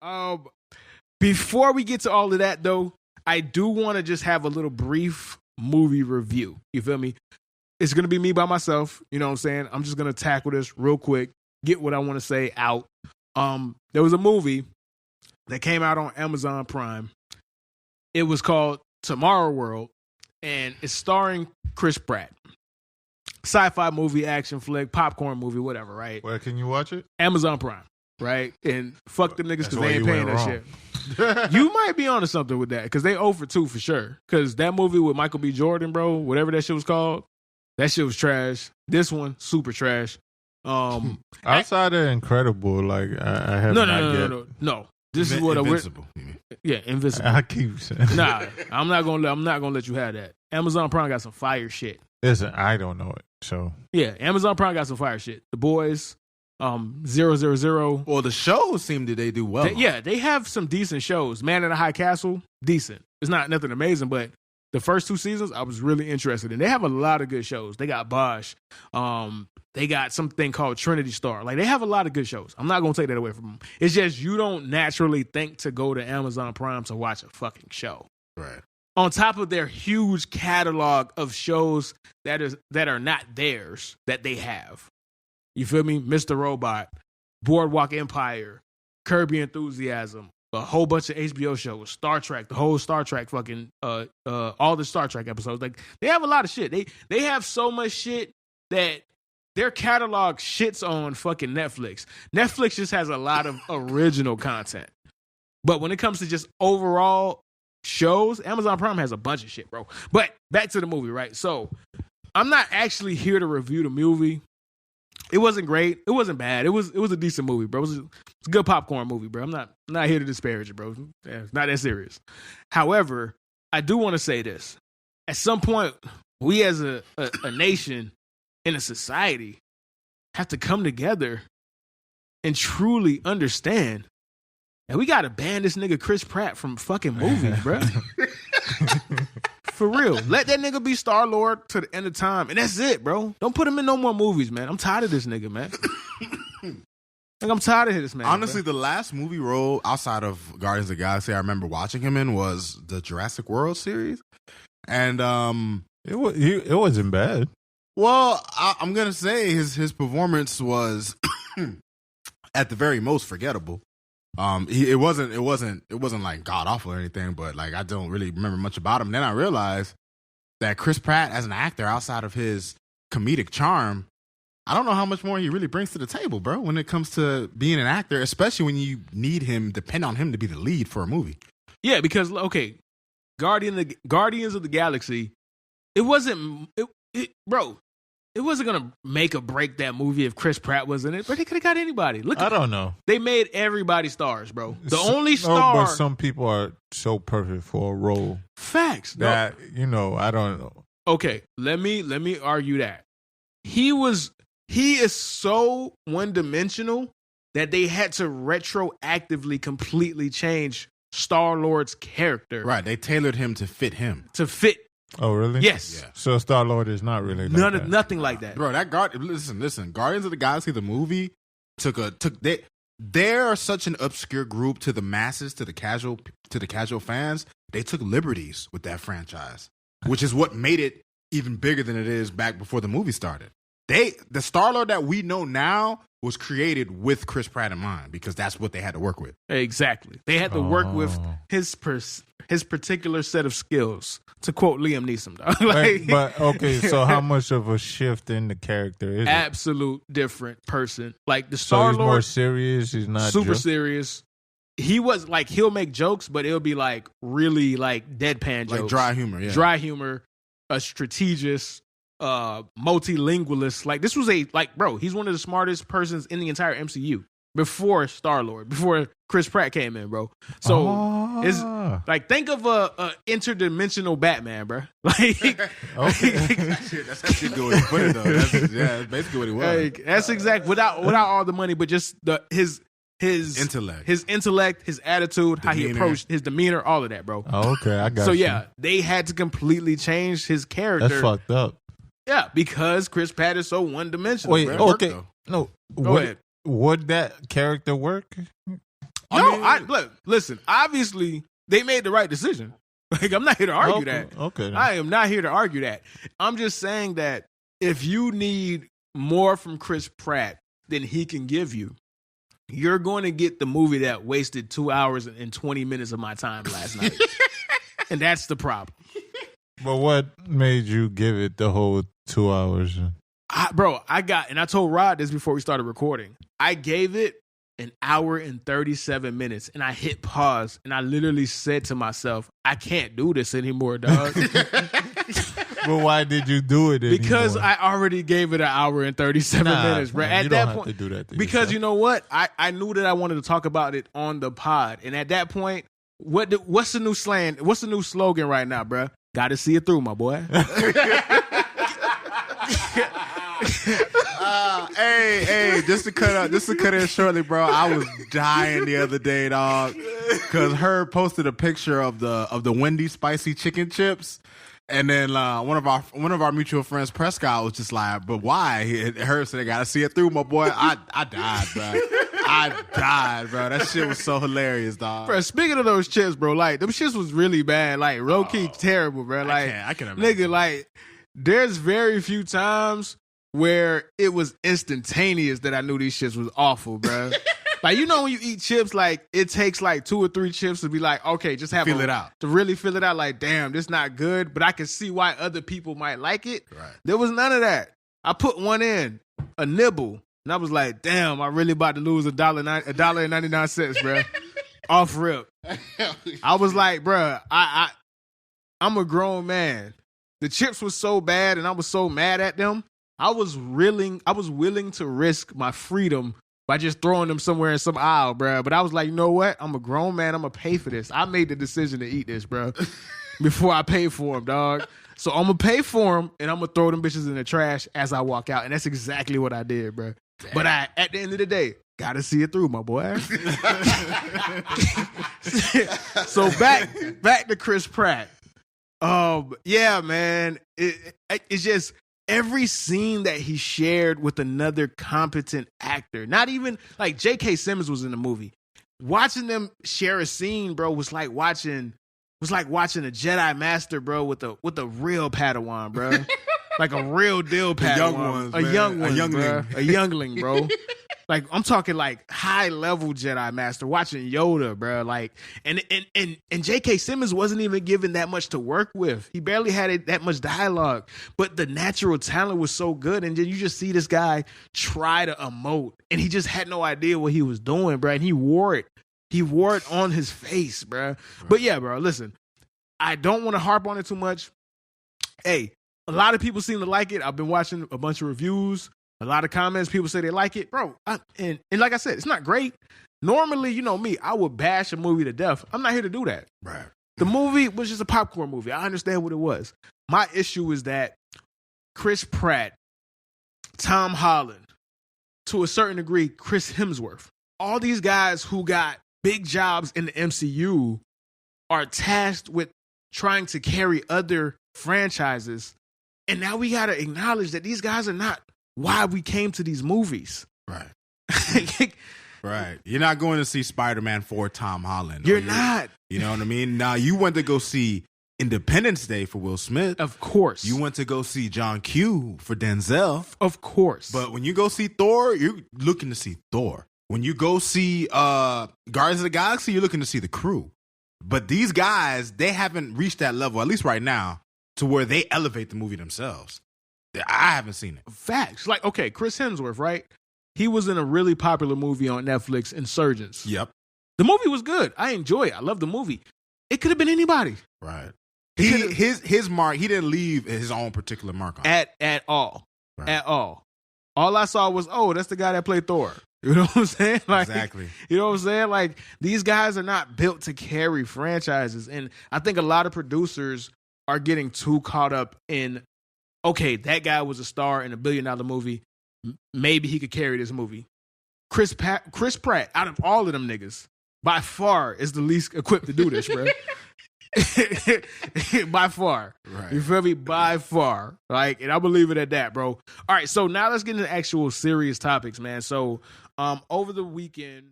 Um, before we get to all of that, though, I do want to just have a little brief movie review. You feel me? It's going to be me by myself. You know what I'm saying? I'm just going to tackle this real quick, get what I want to say out. There was a movie that came out on Amazon Prime. It was called Tommorrow World, and it's starring Chris Pratt. Sci-fi movie, action flick, popcorn movie, whatever, right? Where can you watch it? Amazon Prime, right? And fuck them niggas because they ain't paying that shit. You might be onto something with that because they 0 for 2 for sure. Because that movie with Michael B. Jordan, bro, whatever that shit was called, that shit was trash. This one, super trash. Outside of Incredible, like I have no. This is what Invincible. Invincible. I keep saying. Nah, I'm not gonna let you have that. Amazon Prime got some fire shit. Listen, I don't know it, so yeah, Amazon Prime got some fire shit. The Boys, 000. Well, the shows seem that they do well. They have some decent shows. Man in the High Castle, decent. It's not nothing amazing, but the first 2 seasons I was really interested in. They have a lot of good shows. They got Bosch. They got something called Trinity Star. Like, they have a lot of good shows. I'm not going to take that away from them. It's just you don't naturally think to go to Amazon Prime to watch a fucking show. Right. On top of their huge catalog of shows that are not theirs, that they have. You feel me? Mr. Robot, Boardwalk Empire, Curb Your Enthusiasm, a whole bunch of HBO shows, Star Trek, the whole Star Trek fucking, all the Star Trek episodes. Like, they have a lot of shit. They have so much shit that their catalog shits on fucking Netflix. Netflix just has a lot of original content. But when it comes to just overall shows, Amazon Prime has a bunch of shit, bro. But back to the movie, right? So I'm not actually here to review the movie. It wasn't great. It wasn't bad. It was a decent movie, bro. It was a good popcorn movie, bro. I'm not here to disparage it, bro. It's not that serious. However, I do want to say this. At some point, we as a nation in a society have to come together and truly understand that we got to ban this nigga Chris Pratt from fucking movies, bro. For real. Let that nigga be Star-Lord to the end of time. And that's it, bro. Don't put him in no more movies, man. I'm tired of this nigga, man. Like, I'm tired of this, man. Honestly, bro. the last movie role outside of Guardians of the Galaxy I remember watching him in was the Jurassic World series. And it wasn't bad. Well, I'm gonna say his performance was at the very most forgettable. It wasn't like god awful or anything, but like I don't really remember much about him. Then I realized that Chris Pratt as an actor, outside of his comedic charm, I don't know how much more he really brings to the table, bro, when it comes to being an actor, especially when you depend on him to be the lead for a movie. Yeah, because okay, Guardians of the Galaxy, it wasn't gonna make or break that movie if Chris Pratt was in it, but they could have got anybody. I don't know. They made everybody stars, bro. The only star. But some people are so perfect for a role. Facts. That I don't know. Okay, let me argue that he is so one-dimensional that they had to retroactively completely change Star-Lord's character. Right, they tailored him to fit him. Oh, really? Yes. Yeah. So Star-Lord is not really like nothing like that. Bro, listen, Guardians of the Galaxy, the movie, they're such an obscure group to the masses, to the casual fans. They took liberties with that franchise, which is what made it even bigger than it is back before the movie started. The Star-Lord that we know now was created with Chris Pratt in mind because that's what they had to work with. Exactly. They had to work with his particular set of skills, to quote Liam Neeson, dog. But okay, so how much of a shift in the character is it? Absolute different person. Like the Star-Lord. So he's more serious. He's not super serious. He was like, he'll make jokes, but it'll be like really like deadpan jokes. Like dry humor, yeah. Dry humor, a strategist, multilingualist. Like this was bro, he's one of the smartest persons in the entire MCU before Star-Lord, before Chris Pratt came in, bro. So it's like, think of a interdimensional Batman, bro. Like, that's actually good way to put it, though. That's basically what he was. Like, that's exact without all the money, but just his intellect, his attitude, how he approached his demeanor, all of that, bro. Oh, okay, I got so you. yeah, they had to completely change his character. That's fucked up. Yeah, because Chris Pratt is so one dimensional. Wait, bro. okay, no, go ahead. Would that character work? Look, listen. Obviously, they made the right decision. Like, I'm not here to argue that. Okay. I am not here to argue that. I'm just saying that if you need more from Chris Pratt than he can give you, you're going to get the movie that wasted 2 hours and 20 minutes of my time last night. And that's the problem. But what made you give it the whole 2 hours? I told Rod this before we started recording. I gave it an hour and 37 minutes, and I hit pause, and I literally said to myself, I can't do this anymore, dog. But why did you do it anymore? Because I already gave it an hour and 37 minutes, bro. Man, at that point, have to do that because yourself. You know what? I knew that I wanted to talk about it on the pod, and at that point, what's the new slang? What's the new slogan right now, bro? Got to see it through, my boy. Hey, just to cut in shortly, bro. I was dying the other day, dog, because Herb posted a picture of the Wendy's spicy chicken chips, and then one of our mutual friends, Prescott, was just like, "But why?" Herb said, "I gotta see it through, my boy." I died, bro. I died, bro. That shit was so hilarious, dog. Bro, speaking of those chips, bro, like them shits was really bad, like low key terrible, bro. Like I can imagine. Nigga, like there's very few times where it was instantaneous that I knew these shits was awful, bro. Like, you know when you eat chips, like it takes like 2 or 3 chips to be like, okay, just have feel it out. To really feel it out, like, damn, this not good, but I can see why other people might like it. Right. There was none of that. I put one in, a nibble, and I was like, damn, I really about to lose $1.99, bro. Off rip. I was like, bro, I'm a grown man. The chips was so bad and I was so mad at them. I was willing to risk my freedom by just throwing them somewhere in some aisle, bro. But I was like, you know what? I'm a grown man. I'm going to pay for this. I made the decision to eat this, bro, before I pay for them, dog. So I'm going to pay for them, and I'm going to throw them bitches in the trash as I walk out. And that's exactly what I did, bro. Damn. But at the end of the day, got to see it through, my boy. So back to Chris Pratt. Yeah, man. It's just every scene that he shared with another competent actor, not even like J.K. Simmons was in the movie. Watching them share a scene, bro, was like watching a Jedi Master, bro, with a real Padawan, bro. Like a real deal Padawan. A youngling, bro. Like, I'm talking like high level Jedi Master, watching Yoda, bro. Like, and J.K. Simmons wasn't even given that much to work with. He barely had that much dialogue, but the natural talent was so good. And then you just see this guy try to emote, and he just had no idea what he was doing, bro. And he wore it. He wore it on his face, bro. But yeah, bro, listen, I don't want to harp on it too much. Hey, a lot of people seem to like it. I've been watching a bunch of reviews. A lot of comments, people say they like it. Bro, and like I said, it's not great. Normally, you know me, I would bash a movie to death. I'm not here to do that. Right. The movie was just a popcorn movie. I understand what it was. My issue is that Chris Pratt, Tom Holland, to a certain degree, Chris Hemsworth, all these guys who got big jobs in the MCU are tasked with trying to carry other franchises. And now we got to acknowledge that these guys are not why we came to these movies. Right. Right. You're not going to see Spider-Man for Tom Holland. You're not. You know what I mean? Now, you went to go see Independence Day for Will Smith. Of course. You went to go see John Q for Denzel. Of course. But when you go see Thor, you're looking to see Thor. When you go see Guardians of the Galaxy, you're looking to see the crew. But these guys, they haven't reached that level, at least right now, to where they elevate the movie themselves. I haven't seen it. Facts. Like, okay, Chris Hemsworth, right? He was in a really popular movie on Netflix, Insurgents. Yep. The movie was good. I enjoy it. I love the movie. It could have been anybody. Right. His mark, he didn't leave his own particular mark on it. At all. Right. At all. All I saw was, oh, that's the guy that played Thor. You know what I'm saying? Like, exactly. You know what I'm saying? Like, these guys are not built to carry franchises. And I think a lot of producers are getting too caught up in, okay, that guy was a star in $1 billion movie. Maybe he could carry this movie. Chris Pratt, out of all of them niggas, by far is the least equipped to do this, bro. By far. Right. You feel me? By far. Like, and I believe it at that, bro. All right, so now let's get into actual serious topics, man. So over the weekend,